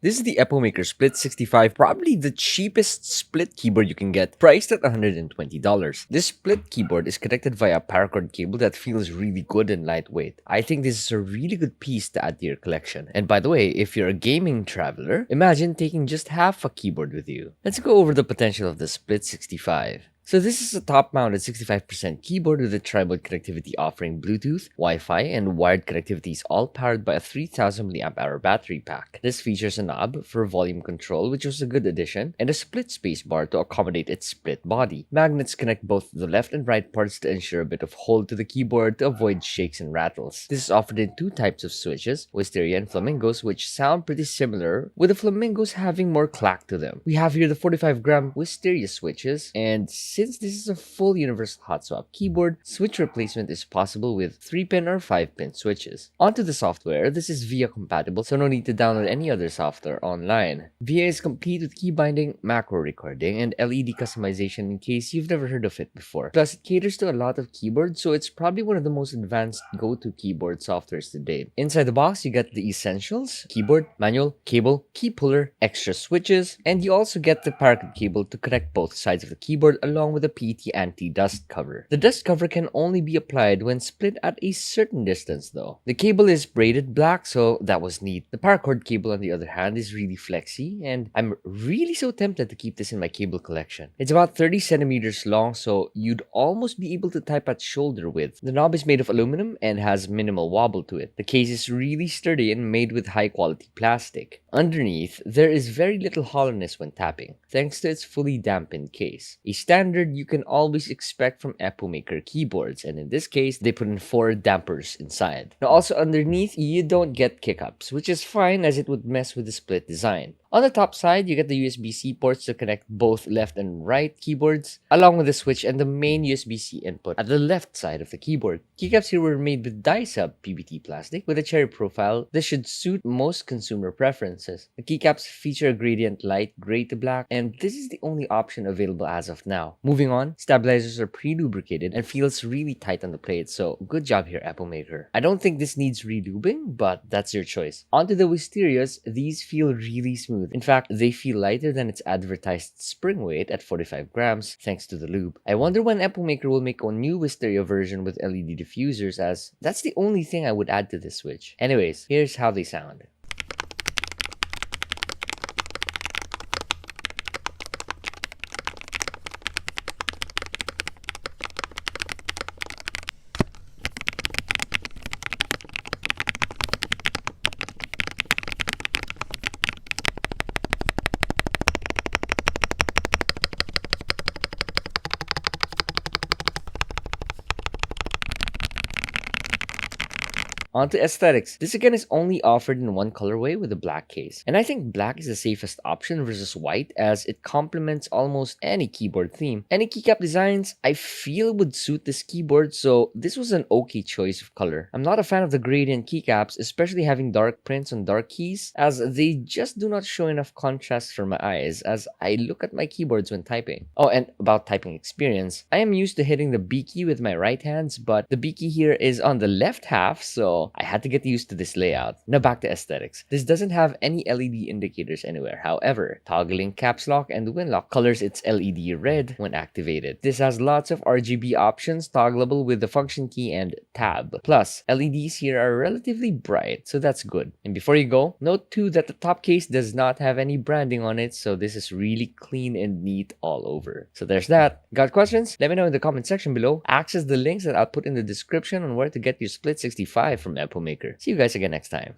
This is the Epomaker Split65, probably the cheapest split keyboard you can get, priced at $120. This split keyboard is connected via a paracord cable that feels really good and lightweight. I think this is a really good piece to add to your collection. And by the way, if you're a gaming traveler, imagine taking just half a keyboard with you. Let's go over the potential of the Split65. So this is a top-mounted 65% keyboard with a tri-mode connectivity offering Bluetooth, Wi-Fi, and wired connectivities, all powered by a 3000 mAh battery pack. This features a knob for volume control, which was a good addition, and a split space bar to accommodate its split body. Magnets connect both the left and right parts to ensure a bit of hold to the keyboard to avoid shakes and rattles. This is offered in two types of switches, Wisteria and Flamingos, which sound pretty similar, with the Flamingos having more clack to them. We have here the 45-gram Wisteria switches, and since this is a full universal hot swap keyboard, switch replacement is possible with 3-pin or 5-pin switches. Onto the software, this is VIA compatible, so no need to download any other software online. VIA is complete with key binding, macro recording, and LED customization in case you've never heard of it before. Plus, it caters to a lot of keyboards, so it's probably one of the most advanced go-to keyboard softwares to date. Inside the box, you get the essentials: keyboard, manual, cable, key puller, extra switches, and you also get the paracord cable to connect both sides of the keyboard along with a PT anti-dust cover. The dust cover can only be applied when split at a certain distance though. The cable is braided black, so that was neat. The paracord cable on the other hand is really flexy, and I'm really so tempted to keep this in my cable collection. It's about 30 centimeters long, so you'd almost be able to type at shoulder width. The knob is made of aluminum and has minimal wobble to it. The case is really sturdy and made with high quality plastic. Underneath, there is very little hollowness when tapping, thanks to its fully dampened case. A standard you can always expect from Epomaker keyboards, and in this case, they put in 4 dampers inside. Now also underneath, you don't get keycaps, which is fine as it would mess with the split design. On the top side, you get the USB-C ports to connect both left and right keyboards, along with the switch and the main USB-C input at the left side of the keyboard. Keycaps here were made with dye-sub PBT plastic with a cherry profile. This should suit most consumer preferences. The keycaps feature a gradient light gray to black, and this is the only option available as of now. Moving on, stabilizers are pre-lubricated and feels really tight on the plate, so good job here, Epomaker. I don't think this needs relubing, but that's your choice. Onto the Wisterias, these feel really smooth. In fact, they feel lighter than its advertised spring weight at 45 grams thanks to the lube. I wonder when Epomaker will make a new Wisteria version with LED diffusers, as that's the only thing I would add to this switch. Anyways, here's how they sound. Onto aesthetics. This again is only offered in one colorway with a black case. And I think black is the safest option versus white, as it complements almost any keyboard theme. Any keycap designs I feel would suit this keyboard, so this was an okay choice of color. I'm not a fan of the gradient keycaps, especially having dark prints on dark keys, as they just do not show enough contrast for my eyes as I look at my keyboards when typing. Oh, and about typing experience, I am used to hitting the B key with my right hands, but the B key here is on the left half, so I had to get used to this layout. Now back to aesthetics. This doesn't have any LED indicators anywhere. However, toggling caps lock and win lock colors its LED red when activated. This has lots of RGB options toggleable with the function key and tab. Plus, LEDs here are relatively bright, so that's good. And before you go, note too that the top case does not have any branding on it, so this is really clean and neat all over. So there's that. Got questions? Let me know in the comment section below. Access the links that I'll put in the description on where to get your Split 65 from Epomaker. See you guys again next time.